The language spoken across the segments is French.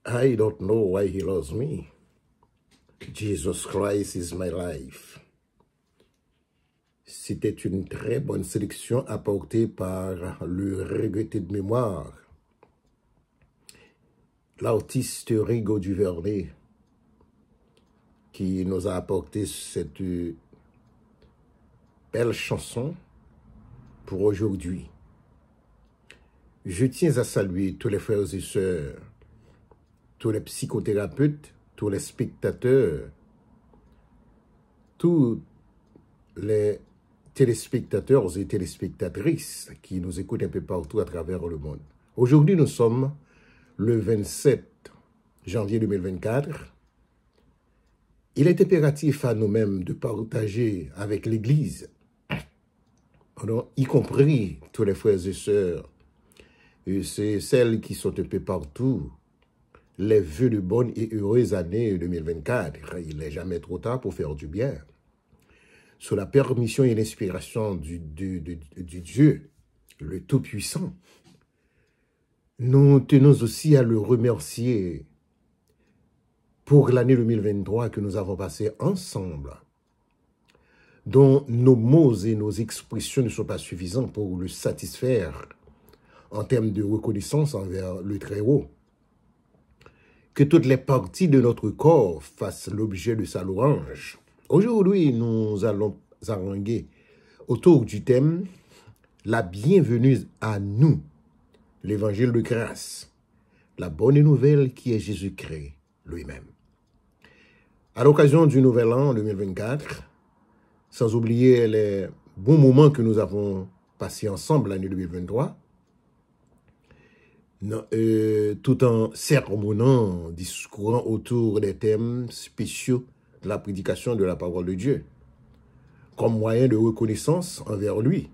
I don't know why he loves me. Jesus Christ is my life. C'était une très bonne sélection apportée par le regretté de mémoire, l'artiste Rigaud Duvernay, qui nous a apporté cette belle chanson pour aujourd'hui. Je tiens à saluer tous les frères et sœurs, tous les psychothérapeutes, tous les spectateurs, tous les téléspectateurs et téléspectatrices qui nous écoutent un peu partout à travers le monde. Aujourd'hui, nous sommes le 27 janvier 2024. Il est impératif à nous-mêmes de partager avec l'Église, y compris tous les frères et sœurs, et c'est celles qui sont un peu partout, les vœux de bonne et heureuse année 2024. Il n'est jamais trop tard pour faire du bien. Sous la permission et l'inspiration du Dieu, le Tout-Puissant, nous tenons aussi à le remercier pour l'année 2023 que nous avons passée ensemble, dont nos mots et nos expressions ne sont pas suffisants pour le satisfaire en termes de reconnaissance envers le Très-Haut. Que toutes les parties de notre corps fassent l'objet de sa louange. Aujourd'hui, nous allons haranguer autour du thème « La bienvenue à nous, l'évangile de grâce, la bonne nouvelle qui est Jésus-Christ lui-même ». À l'occasion du Nouvel An 2024, sans oublier les bons moments que nous avons passés ensemble l'année 2023, tout en sermonnant, discourant autour des thèmes spéciaux de la prédication de la parole de Dieu, comme moyen de reconnaissance envers lui.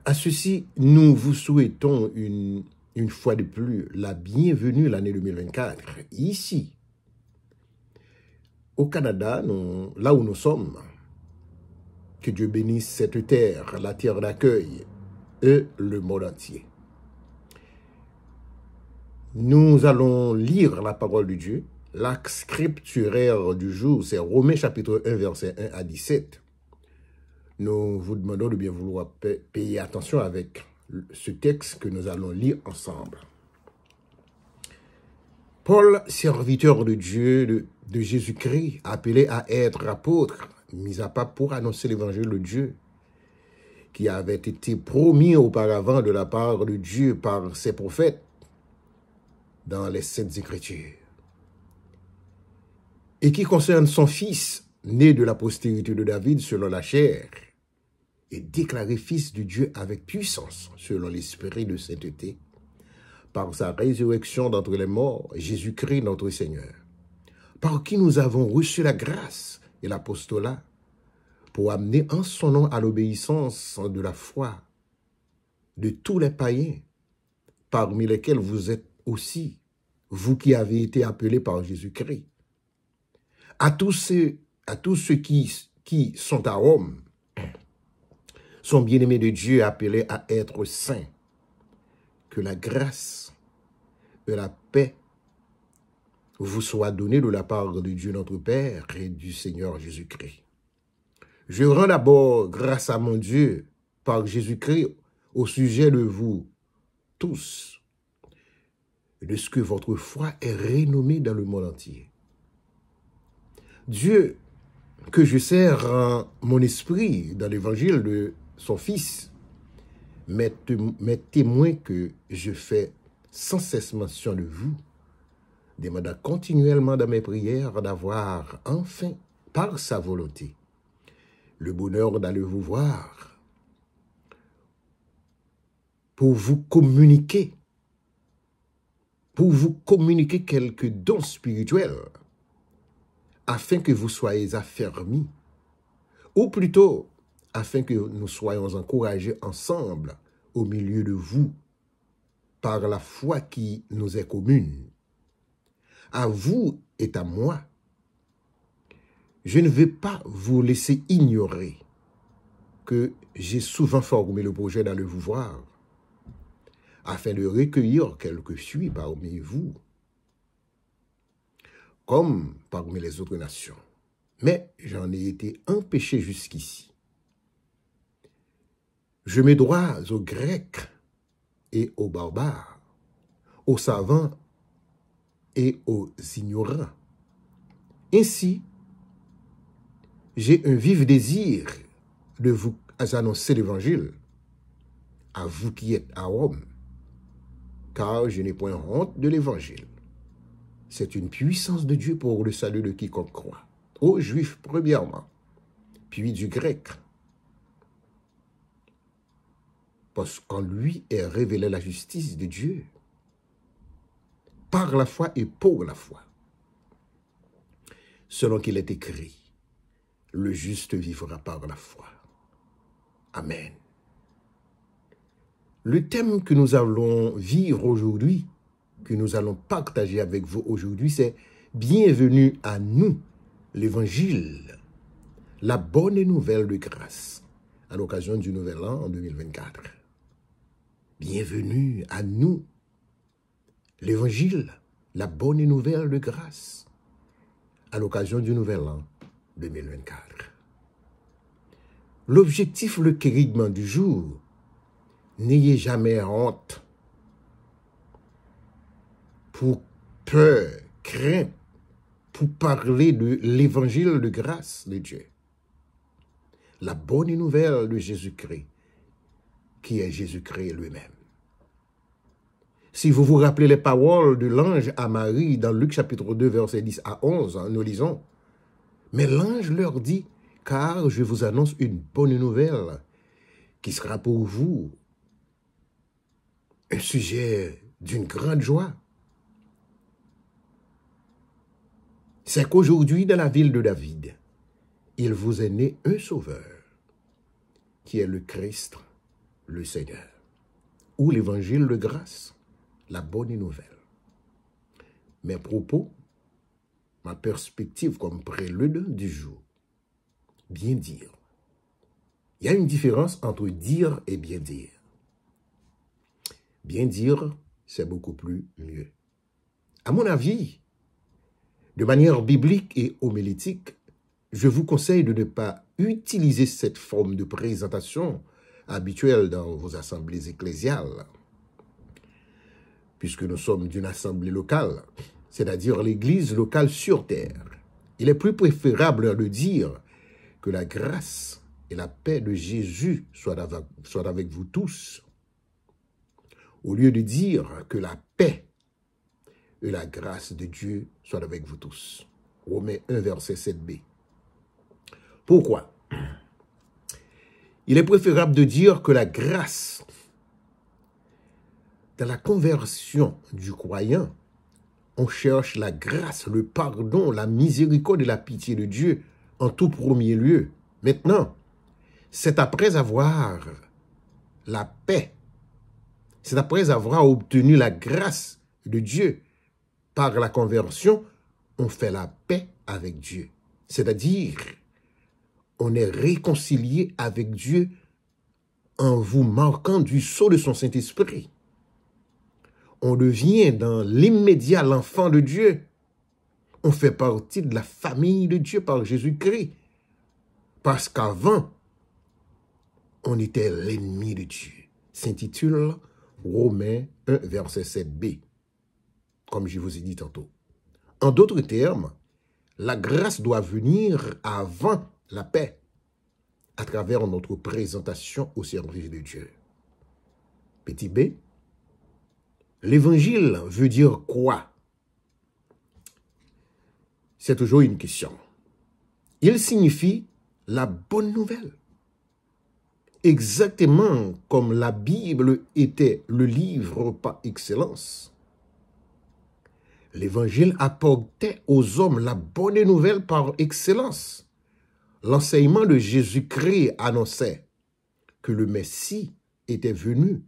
À ceci, nous vous souhaitons une fois de plus la bienvenue l'année 2024, ici, au Canada, là où nous sommes. Que Dieu bénisse cette terre, la terre d'accueil, et le monde entier. Nous allons lire la parole de Dieu. L'axe scripturaire du jour, c'est Romains chapitre 1, verset 1 à 17. Nous vous demandons de bien vouloir payer attention avec ce texte que nous allons lire ensemble. Paul, serviteur de Dieu, de Jésus-Christ, appelé à être apôtre, mis à part pour annoncer l'évangile de Dieu, qui avait été promis auparavant de la part de Dieu par ses prophètes, dans les Saintes Écritures, et qui concerne son fils, né de la postérité de David selon la chair, et déclaré fils de Dieu avec puissance selon l'esprit de sainteté, par sa résurrection d'entre les morts, Jésus-Christ notre Seigneur, par qui nous avons reçu la grâce et l'apostolat, pour amener en son nom à l'obéissance de la foi de tous les païens, parmi lesquels vous êtes aussi, vous qui avez été appelés par Jésus-Christ. À tous ceux qui sont à Rome, sont bien-aimés de Dieu, appelés à être saints, que la grâce et la paix vous soient données de la part de Dieu notre Père et du Seigneur Jésus-Christ. Je rends d'abord grâce à mon Dieu par Jésus-Christ au sujet de vous tous, de ce que votre foi est renommée dans le monde entier. Dieu, que je sers en mon esprit dans l'évangile de son Fils, m'est témoin que je fais sans cesse mention de vous, demandant continuellement dans mes prières d'avoir enfin, par sa volonté, le bonheur d'aller vous voir, pour vous communiquer quelques dons spirituels, afin que vous soyez affermis, ou plutôt, afin que nous soyons encouragés ensemble au milieu de vous par la foi qui nous est commune. À vous et à moi, je ne vais pas vous laisser ignorer que j'ai souvent formé le projet d'aller vous voir afin de recueillir quelques fruits parmi vous, comme parmi les autres nations. Mais j'en ai été empêché jusqu'ici. Je mets droit aux Grecs et aux barbares, aux savants et aux ignorants. Ainsi, j'ai un vif désir de vous annoncer l'Évangile, à vous qui êtes à Rome, car je n'ai point honte de l'Évangile. C'est une puissance de Dieu pour le salut de quiconque croit, aux Juifs premièrement, puis du Grec, parce qu'en lui est révélée la justice de Dieu, par la foi et pour la foi, selon qu'il est écrit, le juste vivra par la foi. Amen. Le thème que nous allons vivre aujourd'hui, que nous allons partager avec vous aujourd'hui, c'est « Bienvenue à nous, l'Évangile, la bonne nouvelle de grâce » à l'occasion du Nouvel An en 2024. Bienvenue à nous, l'Évangile, la bonne nouvelle de grâce à l'occasion du Nouvel An 2024. L'objectif, le quérigment du jour, n'ayez jamais honte, pour peur, crainte, pour parler de l'évangile de grâce de Dieu. La bonne nouvelle de Jésus-Christ, qui est Jésus-Christ lui-même. Si vous vous rappelez les paroles de l'ange à Marie dans Luc chapitre 2, versets 10 à 11, nous lisons, « Mais l'ange leur dit, car je vous annonce une bonne nouvelle, qui sera pour vous un sujet d'une grande joie. C'est qu'aujourd'hui, dans la ville de David, il vous est né un sauveur, qui est le Christ, le Seigneur, ou l'évangile de grâce, la bonne nouvelle. » Mes propos, ma perspective comme prélude du jour, bien dire. Il y a une différence entre dire et bien dire. Bien dire, c'est beaucoup plus mieux. À mon avis, de manière biblique et homilétique, je vous conseille de ne pas utiliser cette forme de présentation habituelle dans vos assemblées ecclésiales, puisque nous sommes d'une assemblée locale, c'est-à-dire l'Église locale sur terre. Il est plus préférable de dire que la grâce et la paix de Jésus soient avec vous tous, au lieu de dire que la paix et la grâce de Dieu soient avec vous tous. Romains 1, verset 7b. Pourquoi? Il est préférable de dire que la grâce, dans la conversion du croyant, on cherche la grâce, le pardon, la miséricorde et la pitié de Dieu en tout premier lieu. Maintenant, c'est après avoir la paix, c'est après avoir obtenu la grâce de Dieu par la conversion, on fait la paix avec Dieu. C'est-à-dire, on est réconcilié avec Dieu en vous marquant du sceau de son Saint-Esprit. On devient dans l'immédiat l'enfant de Dieu. On fait partie de la famille de Dieu par Jésus-Christ. Parce qu'avant, on était l'ennemi de Dieu. S'intitule Romains 1, verset 7b, comme je vous ai dit tantôt. En d'autres termes, la grâce doit venir avant la paix, à travers notre présentation au service de Dieu. Petit b, l'évangile veut dire quoi? C'est toujours une question. Il signifie la bonne nouvelle. Exactement comme la Bible était le livre par excellence. L'Évangile apportait aux hommes la bonne nouvelle par excellence. l'enseignement de Jésus-Christ annonçait que le Messie était venu,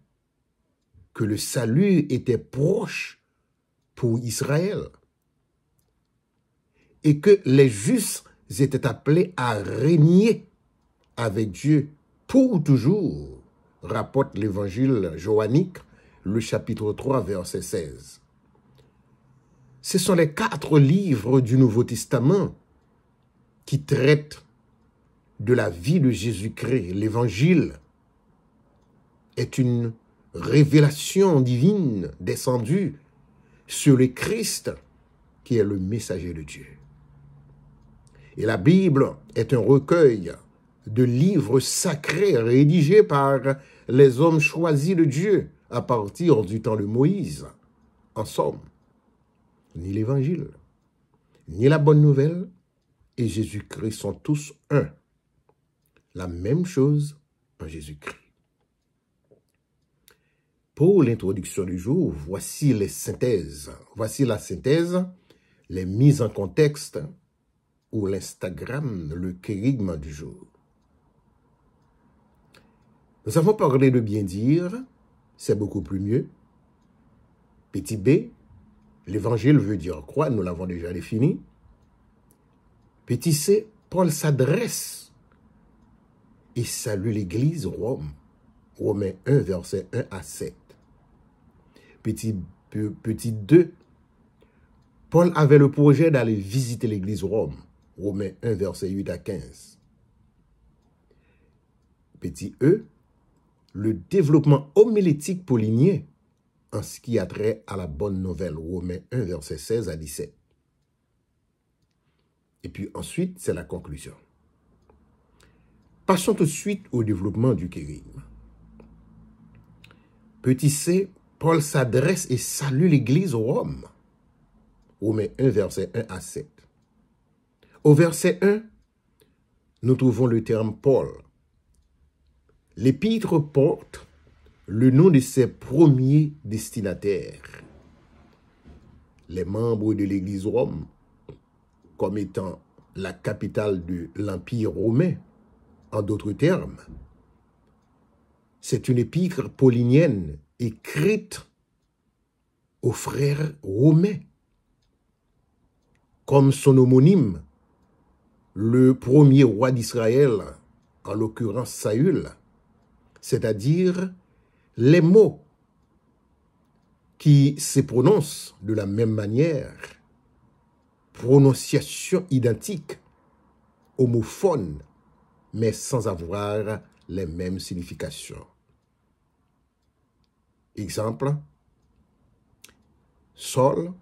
que le salut était proche pour Israël et que les justes étaient appelés à régner avec Dieu pour toujours, rapporte l'évangile johannique, le chapitre 3, verset 16. Ce sont les 4 livres du Nouveau Testament qui traitent de la vie de Jésus-Christ. L'évangile est une révélation divine descendue sur le Christ qui est le messager de Dieu. Et la Bible est un recueil de livres sacrés rédigés par les hommes choisis de Dieu à partir du temps de Moïse. En somme, ni l'Évangile, ni la Bonne Nouvelle et Jésus-Christ sont tous un. La même chose en Jésus-Christ. Pour l'introduction du jour, voici les synthèses. Voici la synthèse, les mises en contexte ou l'Instagram, le kérigme du jour. Nous avons parlé de bien dire, c'est beaucoup plus mieux. Petit b, l'évangile veut dire quoi? Nous l'avons déjà défini. Petit c, Paul s'adresse et salue l'Église Rome. Romains 1, verset 1 à 7. Petit 2, Paul avait le projet d'aller visiter l'Église Rome. Romains 1, verset 8 à 15. Petit e, le développement homilétique paulinien en ce qui a trait à la bonne nouvelle. Romains 1, verset 16 à 17. Et puis ensuite, c'est la conclusion. Passons tout de suite au développement du kérigme. Petit c, Paul s'adresse et salue l'Église Rome. Romains 1, verset 1 à 7. Au verset 1, nous trouvons le terme Paul. L'épître porte le nom de ses premiers destinataires. Les membres de l'Église Rome, comme étant la capitale de l'Empire romain, en d'autres termes. C'est une épître paulinienne écrite aux frères romains. Comme son homonyme, le premier roi d'Israël, en l'occurrence Saül, c'est-à-dire les mots qui se prononcent de la même manière, prononciation identique, homophone, mais sans avoir les mêmes significations. Exemple, Saul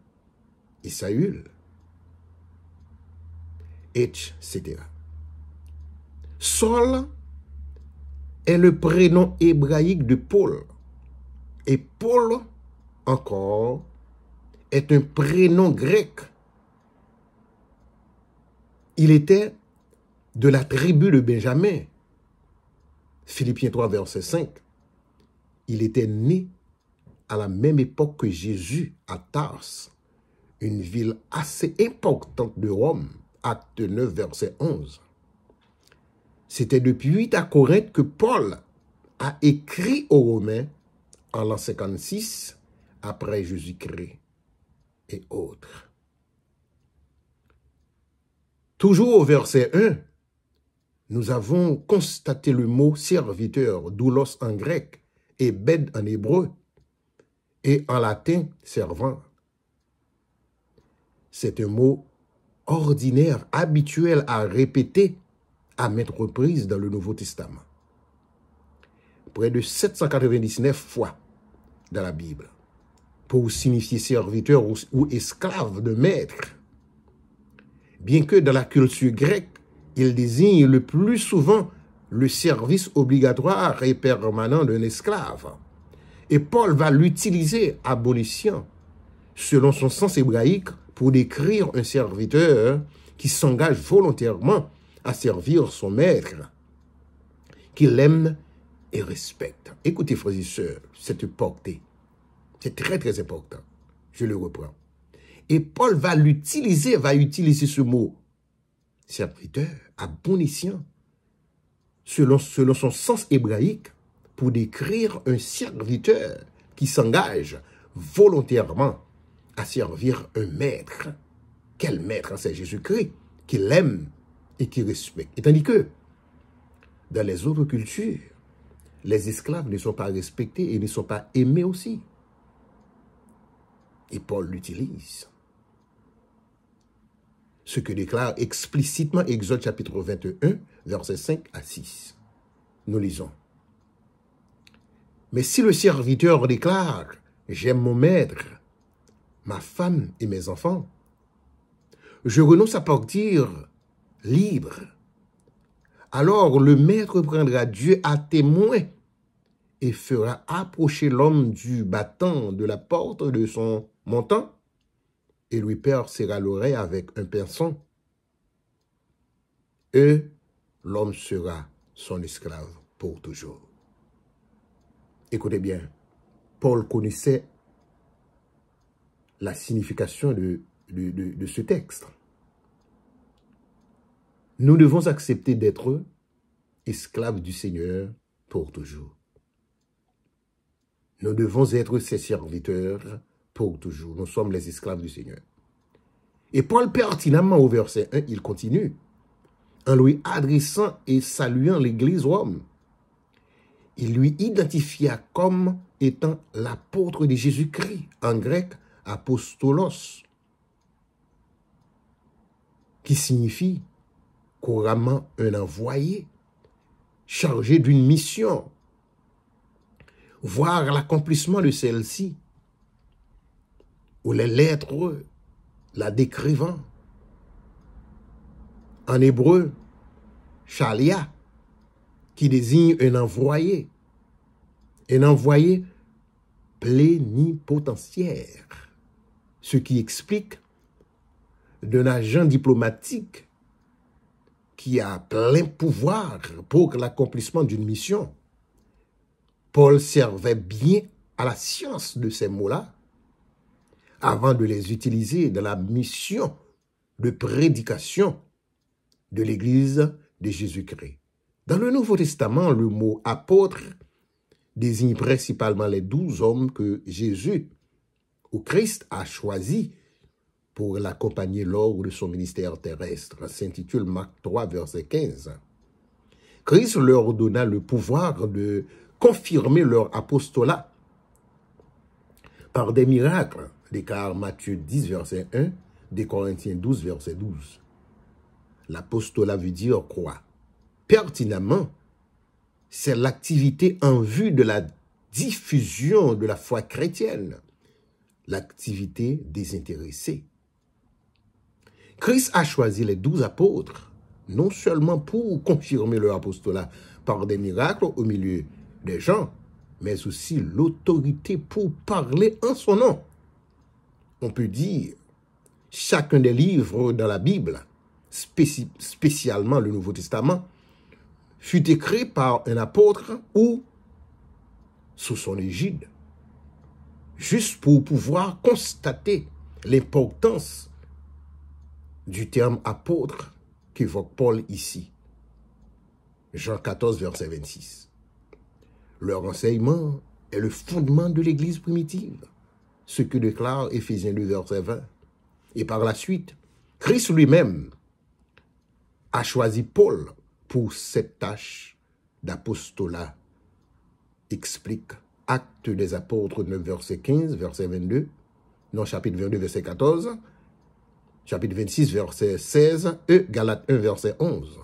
et Saül, etc. Saul est le prénom hébraïque de Paul. Et Paul, encore, est un prénom grec. Il était de la tribu de Benjamin. Philippiens 3, verset 5. Il était né à la même époque que Jésus à Tars, une ville assez importante de Rome, acte 9, verset 11. C'était depuis à Corinthe que Paul a écrit aux Romains en l'an 56, après Jésus-Christ et autres. Toujours au verset 1, nous avons constaté le mot serviteur, doulos en grec, et bed en hébreu, et en latin, servant. C'est un mot ordinaire, habituel à répéter à maintes reprises dans le Nouveau Testament. Près de 799 fois dans la Bible, pour signifier serviteur ou esclave de maître. Bien que dans la culture grecque, il désigne le plus souvent le service obligatoire et permanent d'un esclave. Et Paul va l'utiliser à bon escient, selon son sens hébraïque, pour décrire un serviteur qui s'engage volontairement à servir son maître, qu'il aime et respecte. Écoutez, frères et sœurs, cette portée, c'est très très important. Je le reprends. Et Paul va utiliser ce mot serviteur, à bon escient, selon son sens hébraïque, pour décrire un serviteur qui s'engage volontairement à servir un maître. Quel maître? C'est Jésus-Christ, qui l'aime et qui respecte. Et tandis que, dans les autres cultures, les esclaves ne sont pas respectés et ne sont pas aimés aussi. Et Paul l'utilise. Ce que déclare explicitement Exode chapitre 21, versets 5 à 6. Nous lisons. Mais si le serviteur déclare « J'aime mon maître, ma femme et mes enfants, je renonce à partir libre. Alors le maître prendra Dieu à témoin et fera approcher l'homme du battant de la porte de son montant et lui percera l'oreille avec un pinceau. Et l'homme sera son esclave pour toujours. » Écoutez bien, Paul connaissait la signification de ce texte. Nous devons accepter d'être esclaves du Seigneur pour toujours. Nous devons être ses serviteurs pour toujours. Nous sommes les esclaves du Seigneur. Et Paul, pertinemment au verset 1, il continue en lui adressant et saluant l'Église Rome. Il lui identifia comme étant l'apôtre de Jésus-Christ, en grec, apostolos, qui signifie couramment un envoyé, chargé d'une mission, voir l'accomplissement de celle-ci, ou les lettres la décrivant. En hébreu, shalia, qui désigne un envoyé plénipotentiaire, ce qui explique d'un agent diplomatique qui a plein pouvoir pour l'accomplissement d'une mission. Paul servait bien à la science de ces mots-là avant de les utiliser dans la mission de prédication de l'Église de Jésus-Christ. Dans le Nouveau Testament, le mot « apôtre » désigne principalement les 12 hommes que Jésus ou Christ a choisis pour l'accompagner lors de son ministère terrestre, s'intitule Marc 3, verset 15. Christ leur donna le pouvoir de confirmer leur apostolat par des miracles, déclare Matthieu 10, verset 1, des Corinthiens 12, verset 12. L'apostolat veut dire quoi? Pertinemment, c'est l'activité en vue de la diffusion de la foi chrétienne, l'activité désintéressée. Christ a choisi les 12 apôtres, non seulement pour confirmer leur apostolat par des miracles au milieu des gens, mais aussi l'autorité pour parler en son nom. On peut dire, chacun des livres dans la Bible, spécialement le Nouveau Testament, fut écrit par un apôtre ou sous son égide, juste pour pouvoir constater l'importance du terme apôtre qu'évoque Paul ici. Jean 14, verset 26. Leur enseignement est le fondement de l'Église primitive, ce que déclare Éphésiens 2, verset 20. Et par la suite, Christ lui-même a choisi Paul pour cette tâche d'apostolat, explique Actes des Apôtres 9, verset 15, verset 22, non, chapitre 22, verset 14, chapitre 26, verset 16, et Galates 1, verset 11.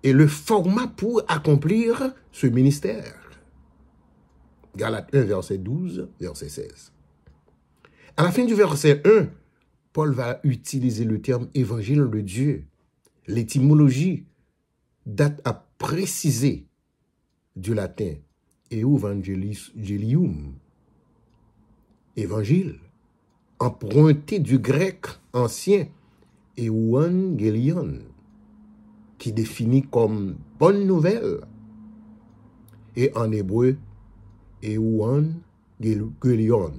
Et le format pour accomplir ce ministère. Galates 1, verset 12, verset 16. À la fin du verset 1, Paul va utiliser le terme évangile de Dieu. L'étymologie date à préciser du latin evangelium, évangile, emprunté du grec ancien euangelion, qui définit comme bonne nouvelle, et en hébreu euangelion,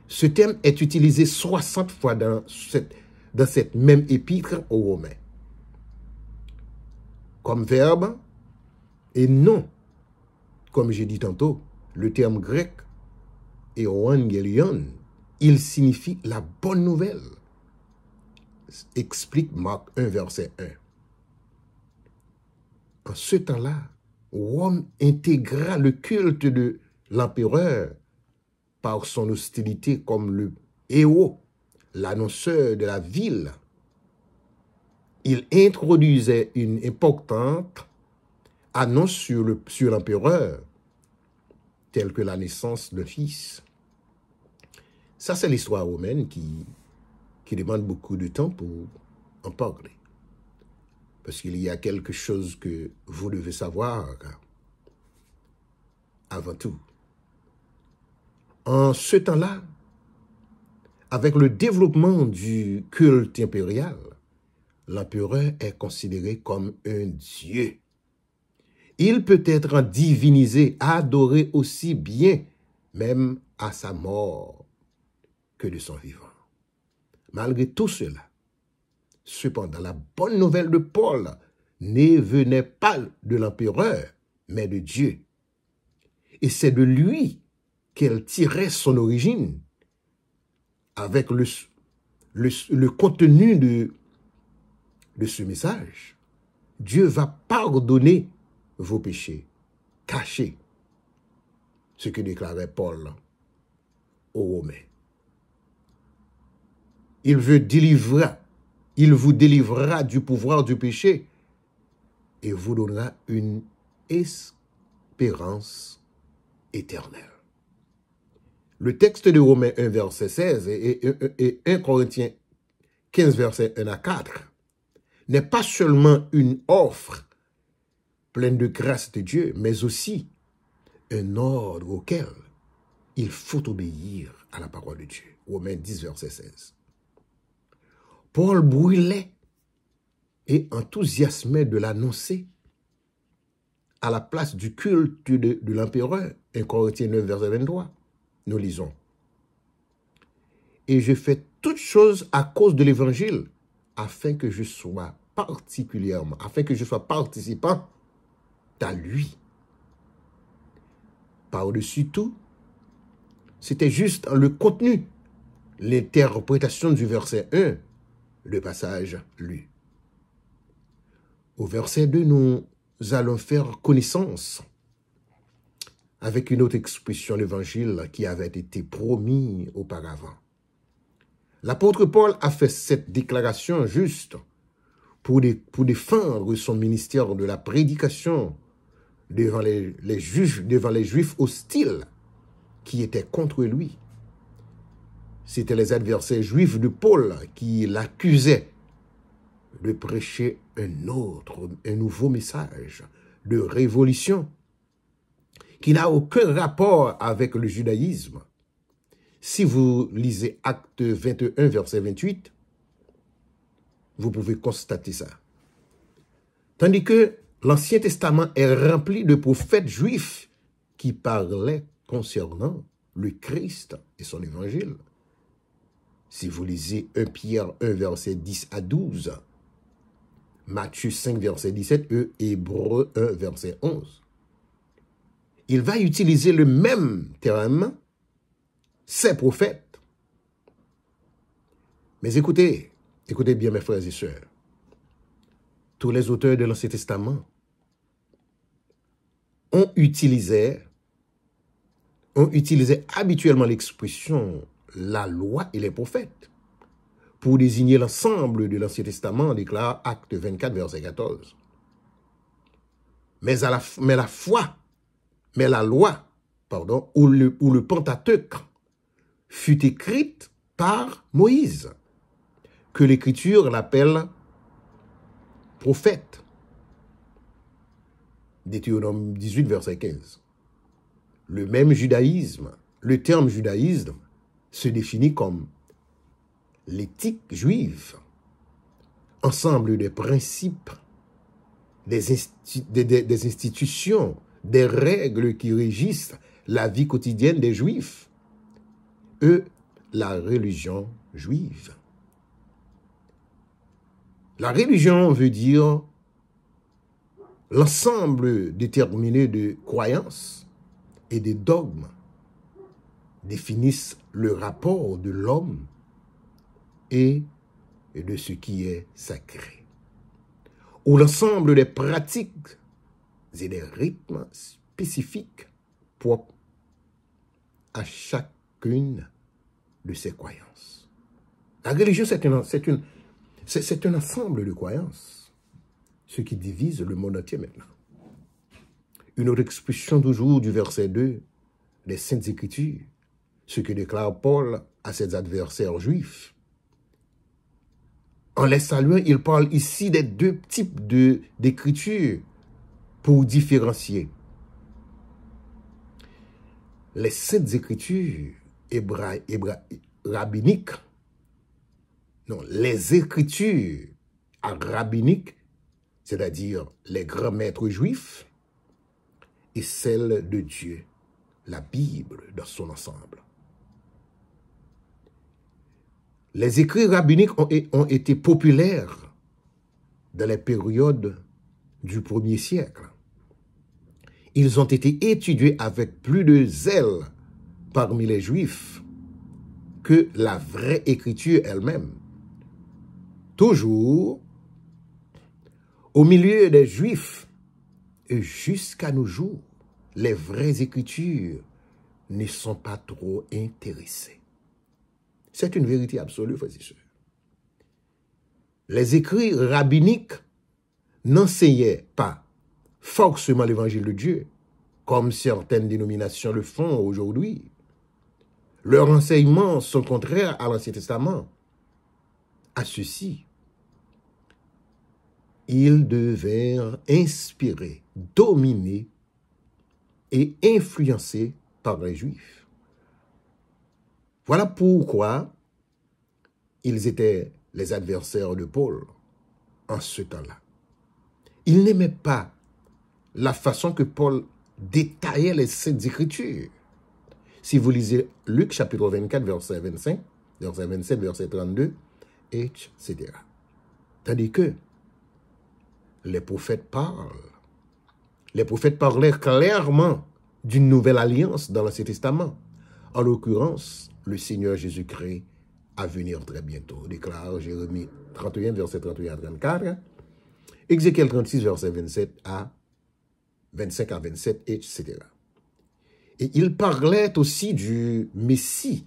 Ce terme est utilisé 60 fois dans cette même épître aux Romains. Comme verbe et non, comme j'ai dit tantôt, le terme grec evangelion, il signifie la bonne nouvelle. Explique Marc 1, verset 1. En ce temps-là, Rome intégra le culte de l'empereur par son hostilité comme le héros, l'annonceur de la ville. Il introduisait une importante annonce sur l'empereur, telle que la naissance d'un fils. Ça, c'est l'histoire romaine qui demande beaucoup de temps pour en parler. Parce qu'il y a quelque chose que vous devez savoir avant tout. En ce temps-là, avec le développement du culte impérial, l'empereur est considéré comme un dieu. Il peut être divinisé, adoré aussi bien, même à sa mort, que de son vivant. Malgré tout cela, cependant, la bonne nouvelle de Paul ne venait pas de l'empereur, mais de Dieu. Et c'est de lui qu'elle tirait son origine, avec le contenu de ce message. Dieu va pardonner vos péchés cachés, ce que déclarait Paul aux Romains. Il vous délivrera du pouvoir du péché et vous donnera une espérance éternelle. Le texte de Romains 1, verset 16 et 1 Corinthiens 15, verset 1 à 4 n'est pas seulement une offre pleine de grâce de Dieu, mais aussi un ordre auquel il faut obéir à la parole de Dieu. Romains 10, verset 16. Paul brûlait et enthousiasmait de l'annoncer à la place du culte de l'empereur. 1 Corinthiens 9, verset 23. Nous lisons. Et je fais toutes choses à cause de l'évangile, afin que je sois participant à lui. Par-dessus tout, c'était juste le contenu, l'interprétation du verset 1, le passage lu. Au verset 2, nous allons faire connaissance avec une autre expression de l'évangile qui avait été promis auparavant. L'apôtre Paul a fait cette déclaration juste pour défendre son ministère de la prédication devant les Juifs hostiles qui étaient contre lui. C'était les adversaires juifs de Paul qui l'accusaient de prêcher un nouveau message de révolution qui n'a aucun rapport avec le judaïsme. Si vous lisez Actes 21, verset 28, vous pouvez constater ça. Tandis que l'Ancien Testament est rempli de prophètes juifs qui parlaient concernant le Christ et son évangile. Si vous lisez 1 Pierre 1, verset 10 à 12, Matthieu 5, verset 17 et Hébreux 1, verset 11, il va utiliser le même terme, ces prophètes. Mais écoutez bien mes frères et sœurs, tous les auteurs de l'Ancien Testament ont utilisé habituellement l'expression la loi et les prophètes pour désigner l'ensemble de l'Ancien Testament, déclare Acte 24, verset 14. Mais la loi, ou le Pentateuque fut écrite par Moïse, que l'Écriture l'appelle prophète. Deutéronome 18, verset 15. Le terme judaïsme se définit comme l'éthique juive, ensemble des principes, des institutions, des règles qui régissent la vie quotidienne des Juifs. la religion juive. La religion veut dire l'ensemble déterminé de croyances et de dogmes définissent le rapport de l'homme et de ce qui est sacré, ou l'ensemble des pratiques et des rythmes spécifiques propres à chacune de ces croyances. La religion, c'est un ensemble de croyances, ce qui divise le monde entier maintenant. Une autre expression toujours du verset 2 des Saintes Écritures, ce que déclare Paul à ses adversaires juifs. En les saluant, il parle ici des deux types d'écritures pour différencier. Les Saintes Écritures rabbiniques, non, les Écritures rabbiniques, c'est-à-dire les grands maîtres juifs, et celles de Dieu, la Bible dans son ensemble. Les écrits rabbiniques ont été populaires dans les périodes du 1er siècle. Ils ont été étudiés avec plus de zèle parmi les Juifs que la vraie écriture elle-même. Toujours, au milieu des Juifs, et jusqu'à nos jours, les vraies écritures ne sont pas trop intéressées. C'est une vérité absolue, frères et sœurs. Les écrits rabbiniques n'enseignaient pas forcément l'évangile de Dieu, comme certaines dénominations le font aujourd'hui. Leurs enseignements sont contraires à l'Ancien Testament. À ceci, ils devinrent inspirés, dominés et influencés par les Juifs. Voilà pourquoi ils étaient les adversaires de Paul en ce temps-là. Ils n'aimaient pas la façon que Paul détaillait les Saintes Écritures. Si vous lisez Luc chapitre 24, verset 25, verset 27, verset 32, etc. Tandis que les prophètes parlent. Les prophètes parlaient clairement d'une nouvelle alliance dans l'Ancien Testament. En l'occurrence, le Seigneur Jésus-Christ à venir très bientôt, déclare Jérémie 31, verset 31 à 34, Ézéchiel 36, verset 25 à 27, etc. Et il parlait aussi du Messie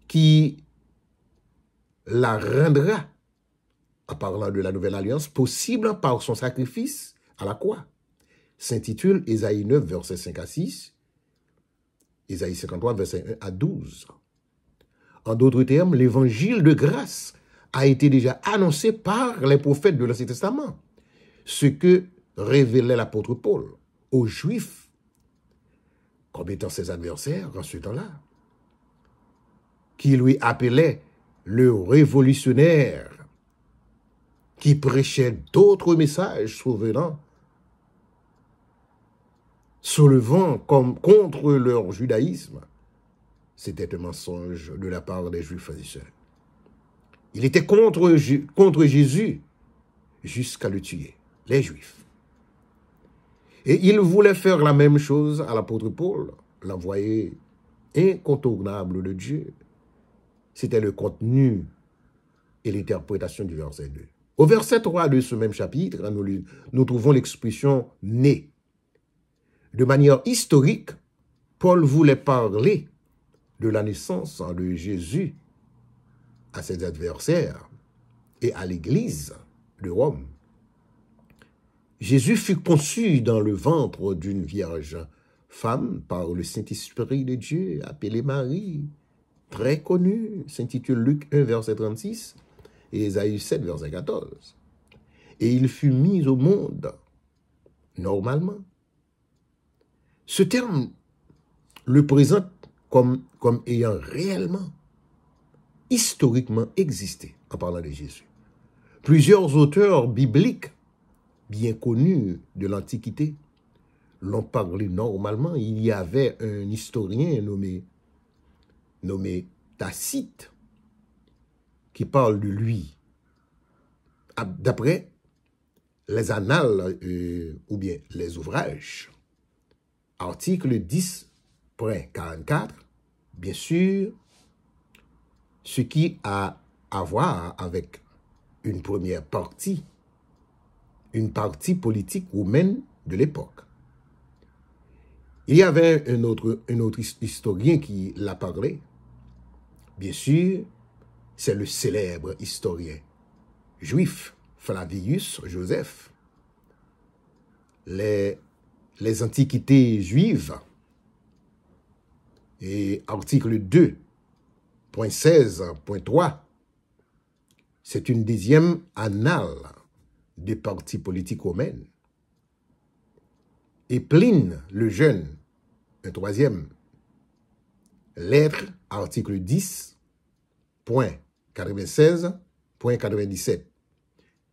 qui la rendra, en parlant de la nouvelle alliance, possible par son sacrifice à la croix. S'intitule Ésaïe 9, verset 5 à 6, Ésaïe 53, verset 1 à 12. En d'autres termes, l'évangile de grâce a été déjà annoncé par les prophètes de l'Ancien Testament, ce que révélait l'apôtre Paul aux Juifs comme étant ses adversaires en ce temps-là, qui lui appelait le révolutionnaire, qui prêchait d'autres messages soulevant comme contre leur judaïsme. C'était un mensonge de la part des Juifs, frères et sœurs. Il était contre Jésus jusqu'à le tuer, les Juifs. Et il voulait faire la même chose à l'apôtre Paul, l'envoyé incontournable de Dieu. C'était le contenu et l'interprétation du verset 2. Au verset 3 de ce même chapitre, nous trouvons l'expression « né ». De manière historique, Paul voulait parler de la naissance de Jésus à ses adversaires et à l'Église de Rome. Jésus fut conçu dans le ventre d'une vierge femme par le Saint-Esprit de Dieu, appelé Marie, très connue, s'intitule Luc 1, verset 36 et Ésaïe 7, verset 14. Et il fut mis au monde normalement. Ce terme le présente comme ayant réellement, historiquement existé en parlant de Jésus. Plusieurs auteurs bibliques bien connus de l'Antiquité l'ont parlé normalement. Il y avait un historien nommé Tacite qui parle de lui. D'après les annales ou bien les ouvrages. Article 10.44, bien sûr, ce qui a à voir avec une première partie, une partie politique romaine de l'époque. Il y avait un autre historien qui l'a parlé. Bien sûr, c'est le célèbre historien juif Flavius Joseph. Les antiquités juives et article 2.16.3, c'est une deuxième annale des partis politiques romaines. Et Pline le Jeune, un troisième lettre, article 10.96.97.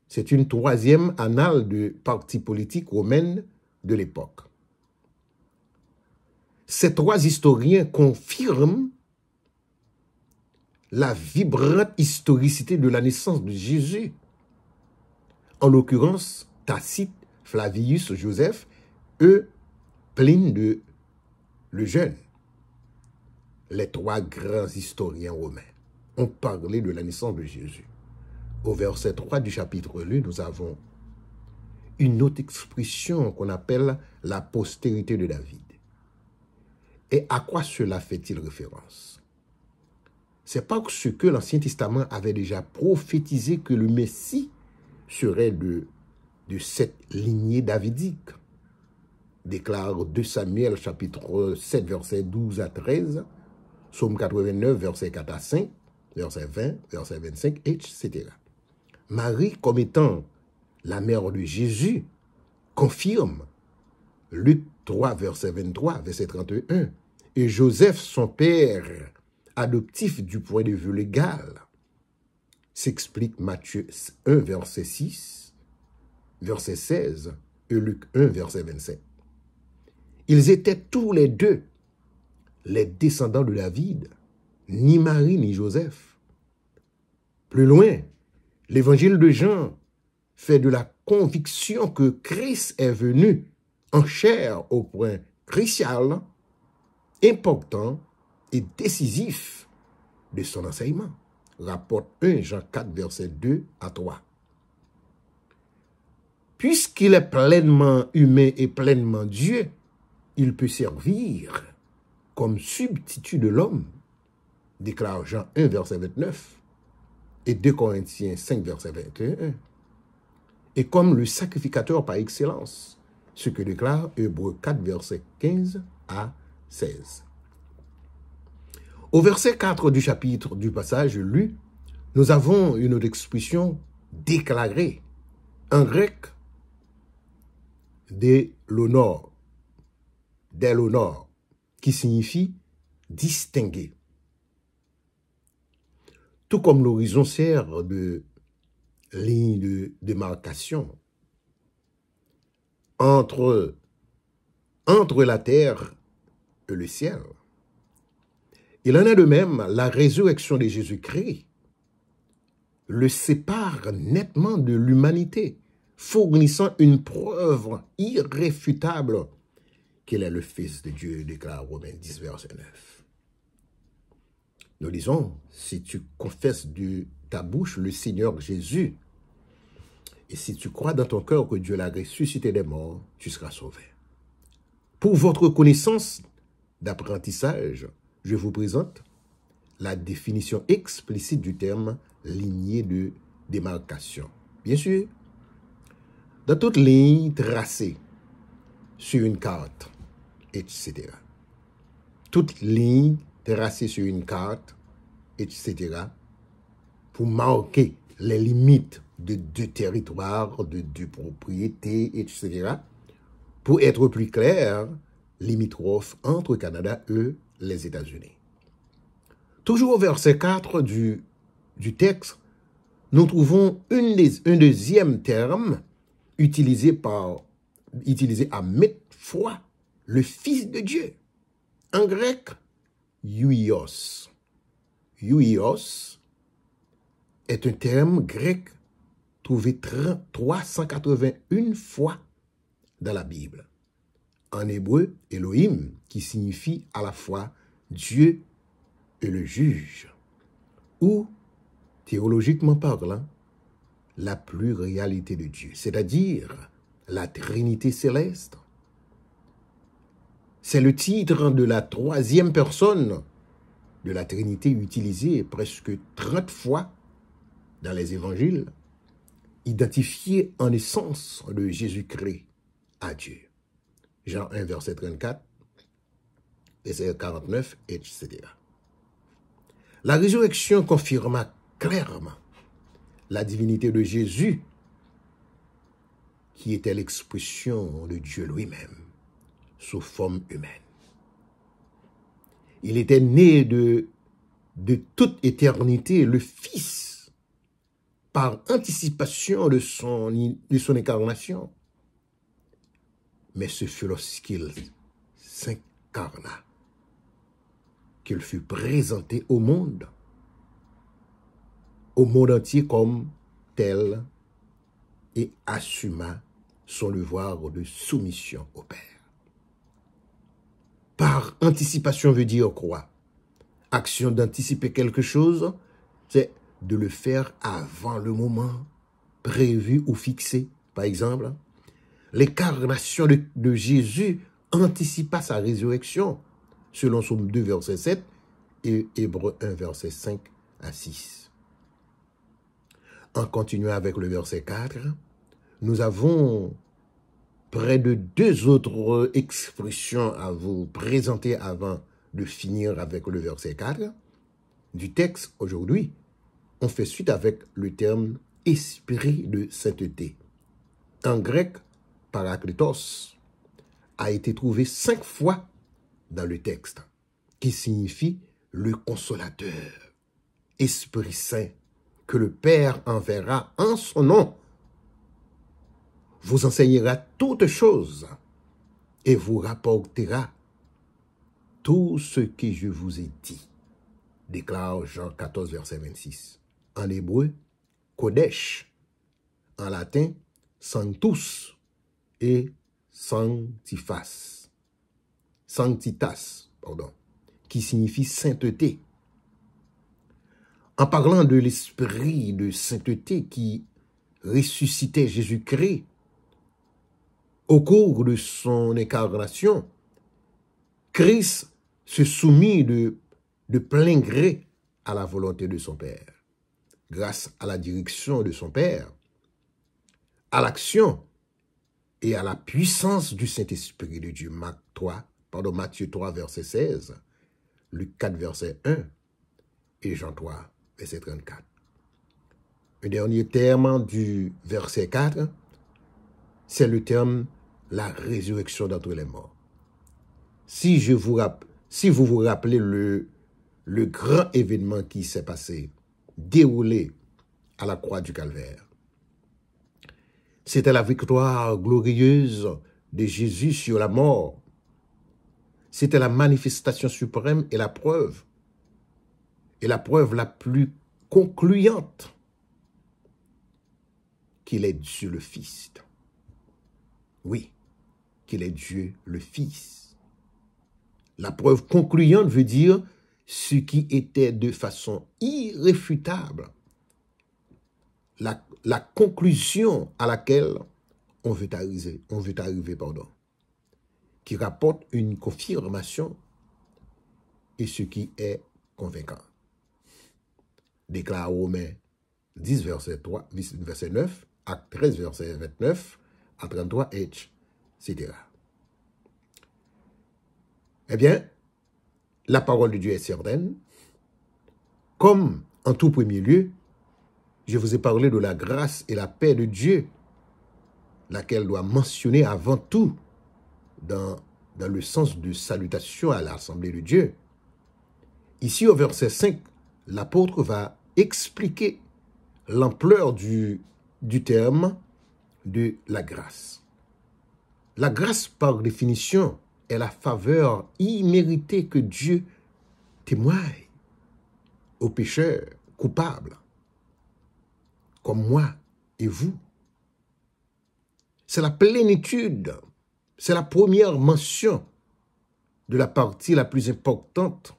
C'est une troisième annale de partis politiques romaines de l'époque. Ces trois historiens confirment la vibrante historicité de la naissance de Jésus. En l'occurrence, Tacite, Flavius Joseph et Pline le Jeune. Les trois grands historiens romains ont parlé de la naissance de Jésus. Au verset 3 du chapitre 1, nous avons une autre expression qu'on appelle la postérité de David. Et à quoi cela fait-il référence? C'est parce que l'Ancien Testament avait déjà prophétisé que le Messie serait de cette lignée davidique. Déclare 2 Samuel chapitre 7 verset 12 à 13, Psaume 89 verset 4 à 5, verset 20, verset 25, etc. Marie, comme étant la mère de Jésus, confirme Luc 3 verset 23, verset 31, et Joseph, son père adoptif du point de vue légal, s'explique Matthieu 1 verset 6, verset 16, et Luc 1 verset 25. Ils étaient tous les deux les descendants de David, ni Marie ni Joseph. Plus loin, l'évangile de Jean fait de la conviction que Christ est venu en chair au point crucial, important et décisif de son enseignement. Rapporte 1 Jean 4, verset 2 à 3. Puisqu'il est pleinement humain et pleinement Dieu, il peut servir comme substitut de l'homme, déclare Jean 1, verset 29, et 2 Corinthiens 5, verset 21, et comme le sacrificateur par excellence, ce que déclare Hébreux 4, verset 15 à 16. Au verset 4 du chapitre du passage lu, nous avons une autre expression déclarée, en grec, dès l'honneur, qui signifie distinguer. Tout comme l'horizon sert de ligne de démarcation entre la terre et le ciel. Il en est de même, la résurrection de Jésus-Christ le sépare nettement de l'humanité, fournissant une preuve irréfutable qu'il est le Fils de Dieu, déclare Romains 10, verset 9. Nous disons, si tu confesses de ta bouche le Seigneur Jésus, et si tu crois dans ton cœur que Dieu l'a ressuscité des morts, tu seras sauvé. Pour votre connaissance d'apprentissage, je vous présente la définition explicite du terme lignée de démarcation. Bien sûr, dans toute ligne tracée sur une carte, etc. Toute ligne tracée sur une carte, etc. pour marquer les limites de deux territoires, de deux propriétés, etc. Pour être plus clair, limitrophes entre Canada et les États-Unis. Toujours au verset 4 du texte, nous trouvons un deuxième terme utilisé à maintes fois, le Fils de Dieu. En grec, Huios. huios, est un terme grec trouvé 381 fois dans la Bible. En hébreu, Elohim, qui signifie à la fois Dieu et le juge, ou, théologiquement parlant, la pluralité de Dieu, c'est-à-dire la Trinité céleste. C'est le titre de la troisième personne de la Trinité utilisé presque 30 fois dans les évangiles, identifié en essence de Jésus-Christ à Dieu. Jean 1, verset 34, verset 49, etc. La résurrection confirma clairement la divinité de Jésus, qui était l'expression de Dieu lui-même, sous forme humaine. Il était né de toute éternité, le Fils, par anticipation de son incarnation. Mais ce fut lorsqu'il s'incarna qu'il fut présenté au monde entier comme tel, et assuma son devoir de soumission au Père. Par anticipation veut dire quoi? Action d'anticiper quelque chose, c'est de le faire avant le moment prévu ou fixé. Par exemple, l'incarnation de Jésus anticipa sa résurrection, selon Somme 2, verset 7 et Hébreux 1, verset 5 à 6. En continuant avec le verset 4, nous avons près de 2 autres expressions à vous présenter avant de finir avec le verset 4 du texte aujourd'hui. On fait suite avec le terme « esprit de sainteté ». En grec, parakletos a été trouvé 5 fois dans le texte, qui signifie le consolateur, Esprit Saint, que le Père enverra en son nom, vous enseignera toutes choses et vous rapportera tout ce que je vous ai dit, déclare Jean 14, verset 26. En hébreu, Kodesh, en latin, Sanctus et Sanctitas, qui signifie sainteté. En parlant de l'esprit de sainteté qui ressuscitait Jésus-Christ au cours de son incarnation, Christ se soumit de plein gré à la volonté de son Père, grâce à la direction de son Père, à l'action et à la puissance du Saint-Esprit de Dieu. Matthieu 3, verset 16, Luc 4, verset 1 et Jean 3, verset 34. Un dernier terme du verset 4, c'est le terme « la résurrection d'entre les morts ». Si vous vous rappelez le grand événement qui s'est passé, déroulé à la croix du Calvaire, c'était la victoire glorieuse de Jésus sur la mort. C'était la manifestation suprême et la preuve la plus concluante qu'il est Dieu le Fils. Oui, qu'il est Dieu le Fils. La preuve concluante veut dire ce qui était de façon irréfutable. La conclusion à laquelle on veut arriver, qui rapporte une confirmation et ce qui est convaincant. Déclare Romains 10, verset 9, Acte 13, verset 29 à 33, etc. Eh bien, la parole de Dieu est certaine. Comme en tout premier lieu, je vous ai parlé de la grâce et la paix de Dieu, laquelle doit mentionner avant tout dans le sens de salutation à l'Assemblée de Dieu. Ici, au verset 5, l'apôtre va expliquer l'ampleur du terme de la grâce. La grâce, par définition, est la faveur imméritée que Dieu témoigne aux pécheurs coupables, comme moi et vous. C'est la plénitude, c'est la première mention de la partie la plus importante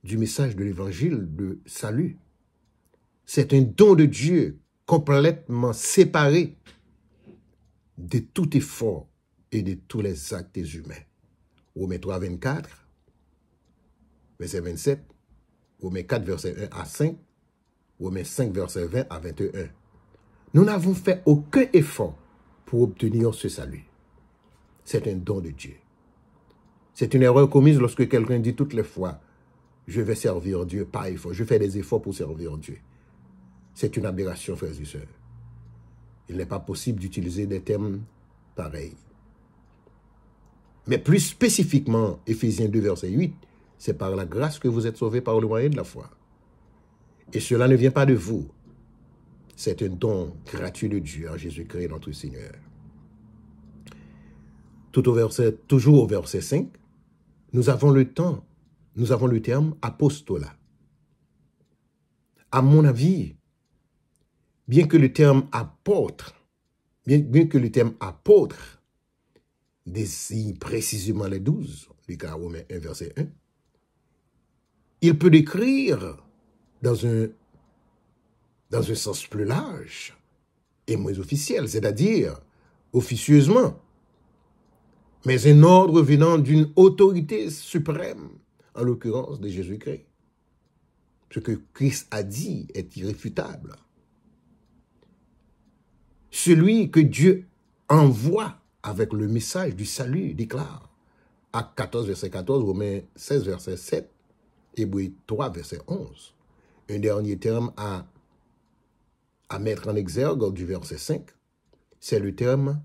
du message de l'évangile de salut. C'est un don de Dieu complètement séparé de tout effort et de tous les actes humains. Romains 3, 24, verset 27, Romains 4, verset 1 à 5, Romains 5, verset 20 à 21. Nous n'avons fait aucun effort pour obtenir ce salut. C'est un don de Dieu. C'est une erreur commise lorsque quelqu'un dit toutes les fois « Je vais servir Dieu par effort, je fais des efforts pour servir Dieu ». C'est une aberration, frères et sœurs. Il n'est pas possible d'utiliser des termes pareils. Mais plus spécifiquement, Éphésiens 2, verset 8, c'est par la grâce que vous êtes sauvés par le moyen de la foi. Et cela ne vient pas de vous. C'est un don gratuit de Dieu en Jésus-Christ, notre Seigneur. Toujours au verset 5, nous avons le terme apostolat. À mon avis, bien que le terme apôtre désigne précisément les 12, les cas Romains 1, verset 1, il peut décrire dans un sens plus large et moins officiel, c'est-à-dire officieusement, mais un ordre venant d'une autorité suprême, en l'occurrence de Jésus-Christ. Ce que Christ a dit est irréfutable. Celui que Dieu envoie avec le message du salut déclare Actes 14, verset 14, Romains 16, verset 7, Hébreux 3, verset 11. Un dernier terme à mettre en exergue du verset 5, c'est le terme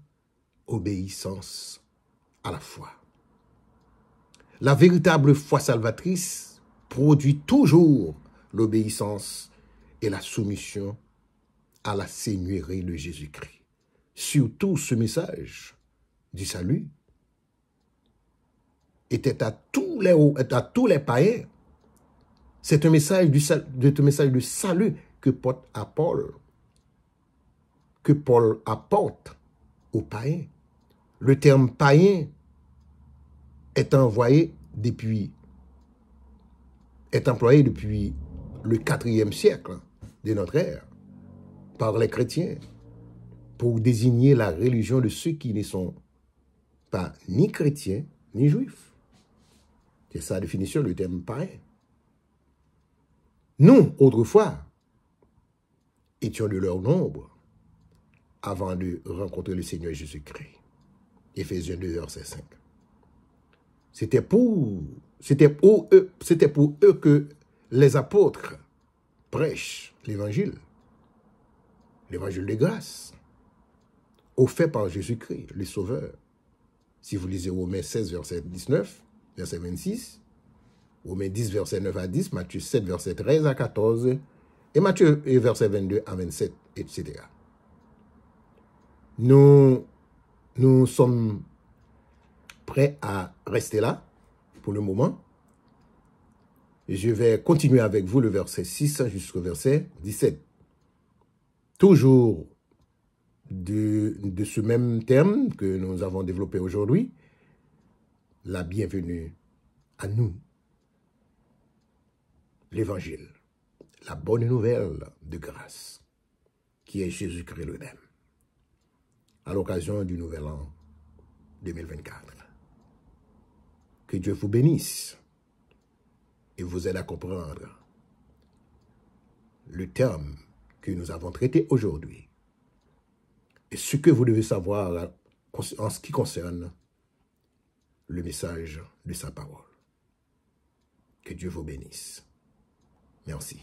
obéissance à la foi. La véritable foi salvatrice produit toujours l'obéissance et la soumission à la seigneurie de Jésus-Christ. Surtout ce message du salut était à tous les païens. C'est un message de salut que Paul apporte aux païens. Le terme païen est employé depuis le 4e siècle de notre ère par les chrétiens pour désigner la religion de ceux qui ne sont pas ni chrétiens ni juifs. C'est sa définition du terme païen. Nous, autrefois, étions de leur nombre avant de rencontrer le Seigneur Jésus-Christ. Éphésiens 2, verset 5. C'était pour eux que les apôtres prêchent l'évangile de grâce, offert par Jésus-Christ, le Sauveur. Si vous lisez Romains 16, verset 19, verset 26, Romains 10, verset 9 à 10, Matthieu 7, verset 13 à 14, et Matthieu verset 22 à 27, etc. Nous sommes prêts à rester là pour le moment. Je vais continuer avec vous le verset 6 jusqu'au verset 17. Toujours de ce même terme que nous avons développé aujourd'hui, la bienvenue à nous, l'évangile, la bonne nouvelle de grâce, qui est Jésus-Christ lui-même, à l'occasion du nouvel an 2024. Que Dieu vous bénisse et vous aide à comprendre le terme que nous avons traité aujourd'hui et ce que vous devez savoir en ce qui concerne le message de sa parole. Que Dieu vous bénisse. Merci.